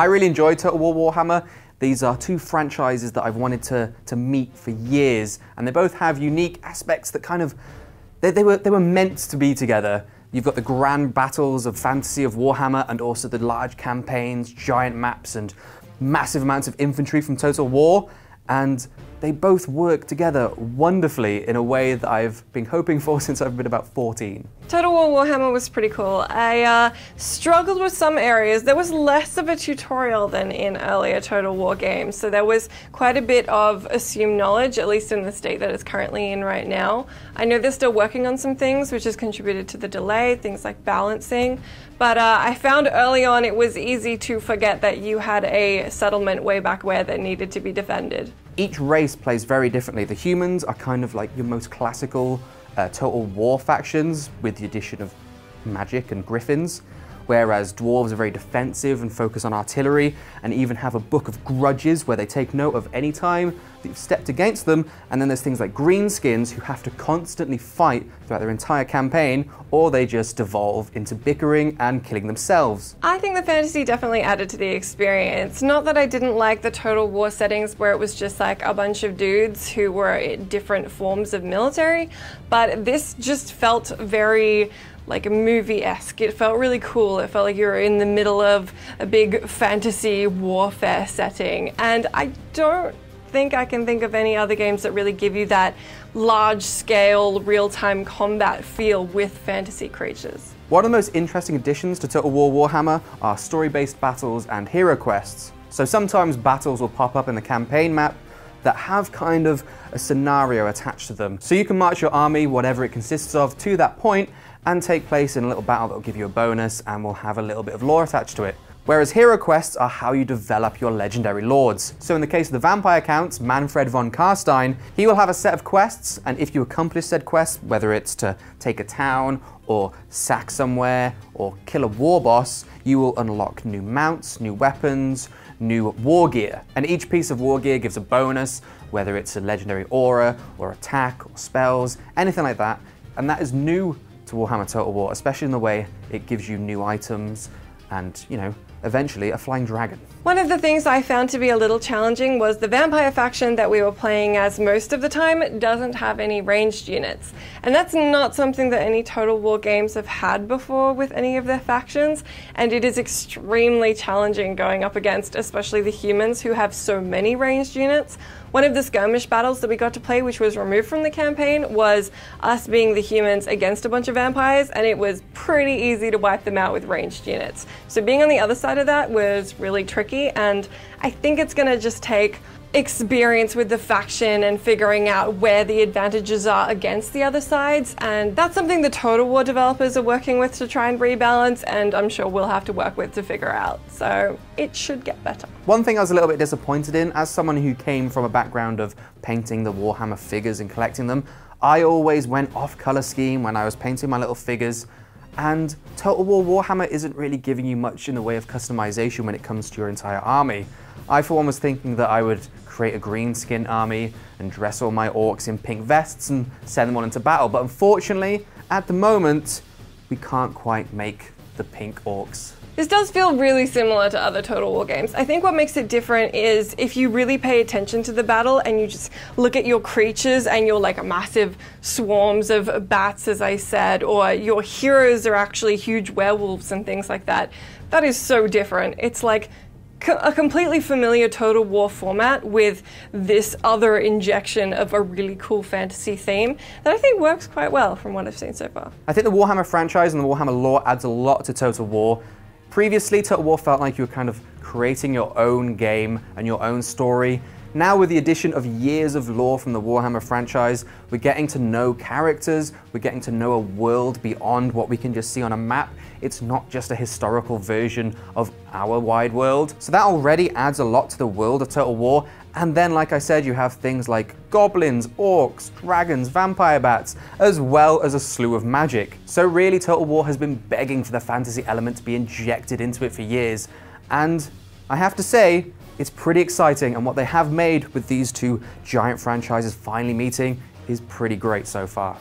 I really enjoyed Total War Warhammer. These are two franchises that I've wanted to meet for years, and they both have unique aspects that kind of, they were meant to be together. You've got the grand battles of fantasy of Warhammer and also the large campaigns, giant maps, and massive amounts of infantry from Total War, and they both work together wonderfully in a way that I've been hoping for since I've been about 14. Total War Warhammer was pretty cool. I struggled with some areas. There was less of a tutorial than in earlier Total War games, so there was quite a bit of assumed knowledge, at least in the state that it's currently in right now. I know they're still working on some things, which has contributed to the delay, things like balancing, but I found early on it was easy to forget that you had a settlement way back where that needed to be defended. Each race plays very differently. The humans are kind of like your most classical Total War factions with the addition of magic and griffins, whereas dwarves are very defensive and focus on artillery and even have a book of grudges where they take note of any time that you've stepped against them. And then there's things like greenskins who have to constantly fight throughout their entire campaign, or they just devolve into bickering and killing themselves. I think the fantasy definitely added to the experience. Not that I didn't like the Total War settings where it was just like a bunch of dudes who were different forms of military, but this just felt very like a movie-esque. It felt really cool. It felt like you were in the middle of a big fantasy warfare setting. And I don't think I can think of any other games that really give you that large-scale, real-time combat feel with fantasy creatures. One of the most interesting additions to Total War Warhammer are story-based battles and hero quests. So sometimes battles will pop up in the campaign map that have kind of a scenario attached to them. So you can march your army, whatever it consists of, to that point and take place in a little battle that will give you a bonus and will have a little bit of lore attached to it. Whereas hero quests are how you develop your legendary lords. So in the case of the vampire count, Manfred von Carstein, he will have a set of quests, and if you accomplish said quests, whether it's to take a town or sack somewhere or kill a war boss, you will unlock new mounts, new weapons, new war gear. And each piece of war gear gives a bonus, whether it's a legendary aura or attack or spells, anything like that. And that is new to Warhammer Total War, especially in the way it gives you new items and, you know, eventually a flying dragon. One of the things I found to be a little challenging was the vampire faction that we were playing as most of the time doesn't have any ranged units. And that's not something that any Total War games have had before with any of their factions, and it is extremely challenging going up against especially the humans who have so many ranged units. One of the skirmish battles that we got to play, which was removed from the campaign, was us being the humans against a bunch of vampires, and it was pretty easy to wipe them out with ranged units. So being on the other side of that was really tricky, and I think it's going to just take experience with the faction and figuring out where the advantages are against the other sides, and that's something the Total War developers are working with to try and rebalance, and I'm sure we'll have to work with to figure out. So it should get better. One thing I was a little bit disappointed in, as someone who came from a background of painting the Warhammer figures and collecting them, I always went off color scheme when I was painting my little figures, and Total War Warhammer isn't really giving you much in the way of customization when it comes to your entire army. I for one was thinking that I would create a green skin army and dress all my orcs in pink vests and send them on into battle, but unfortunately, at the moment, we can't quite make the pink orcs. This does feel really similar to other Total War games. I think what makes it different is if you really pay attention to the battle and you just look at your creatures and you're like massive swarms of bats, as I said, or your heroes are actually huge werewolves and things like that. That is so different. It's like a completely familiar Total War format with this other injection of a really cool fantasy theme that I think works quite well from what I've seen so far. I think the Warhammer franchise and the Warhammer lore adds a lot to Total War. Previously, Total War felt like you were kind of creating your own game and your own story. Now with the addition of years of lore from the Warhammer franchise, we're getting to know characters, we're getting to know a world beyond what we can just see on a map. It's not just a historical version of our wide world. So that already adds a lot to the world of Total War. And then, like I said, you have things like goblins, orcs, dragons, vampire bats, as well as a slew of magic. So really, Total War has been begging for the fantasy element to be injected into it for years. And I have to say, it's pretty exciting, and what they have made with these two giant franchises finally meeting is pretty great so far.